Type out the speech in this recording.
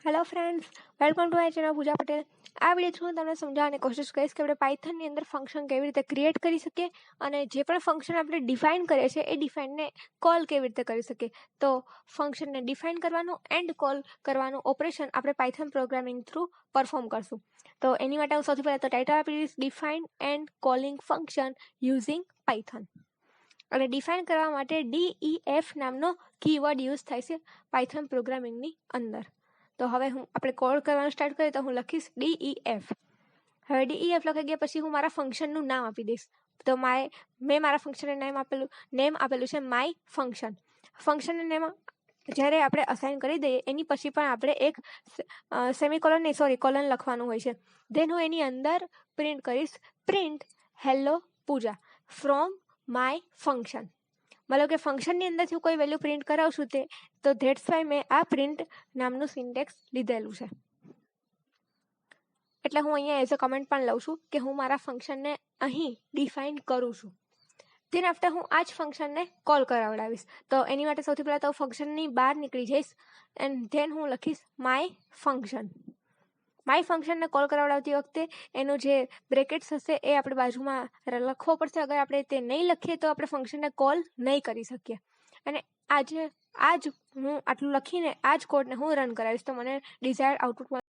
Hello friends, welcome to my channel Pooja Patel. આ video through હું તમને સમજાવવાની કોશિશ કરીશ કે આપણે પાયથનની અંદર ફંક્શન કેવી રીતે ક્રિએટ કરી શકીએ અને જે પણ ફંક્શન આપણે ડિફાઇન કરીએ છીએ એ ડિફાઇનને કોલ કેવી રીતે કરી શકીએ. તો ફંક્શનને ડિફાઇન કરવાનું એન્ડ કોલ કરવાનું ઓપરેશન આપણે પાયથન પ્રોગ્રામિંગ થ્રુ પરફોર્મ કરશું. તો એની માટે હું સૌથી પહેલાં તો ટાઇટલ આપી દઈશ define and calling function using Python. અને ડિફાઇન કરવા માટે DEF નામનો કીવર્ડ યુઝ થાય છે પાયથન પ્રોગ્રામિંગની અંદર. તો હવે આપણે કોલ કરવાનું સ્ટાર્ટ કરીએ તો હું લખીશ DEF. હવે DEF લખાઈ ગયા પછી હું મારા ફંક્શનનું નામ આપી દઈશ. તો મેં મારા ફંક્શનને નેમ આપેલું છે માય ફંક્શન. ફંક્શનને નેમ જ્યારે આપણે અસાઇન કરી દઈએ એની પછી પણ આપણે એક કોલન લખવાનું હોય છે. ધેન હું એની અંદર પ્રિન્ટ કરીશ print hello Pooja from my function. મતલબ કે ફંક્શનની અંદરથી કોઈ વેલ્યુ પ્રિન્ટ કરાવશું તો ધેટ્સ વાય મેં આ પ્રિન્ટ નામનું સિન્ટેક્સ લીધેલું છે. એટલે હું અહીંયા એઝ અ કમેન્ટ પણ લઉં છું કે હું મારા ફંક્શનને અહીં ડિફાઇન કરું છું. ધેન આફ્ટર હું આ જ ફંક્શનને કોલ કરાવડાવીશ. તો એની માટે સૌથી પહેલાં તો ફંક્શનની બહાર નીકળી જઈશ એન્ડ ધેન હું લખીશ માય ફંક્શન. માય ફંક્શનને કોલ કરાવડાવતી વખતે એનું જે બ્રેકેટ્સ હશે એ આપણે બાજુમાં લખવો પડશે. અગર આપણે તે નહીં લખીએ તો આપણે ફંક્શનને કોલ નહીં કરી શકીએ. અને આજ હું આટલું લખીને આ જ કોડને હું રન કરાવીશ તો મને ડિઝાયર્ડ આઉટપુટ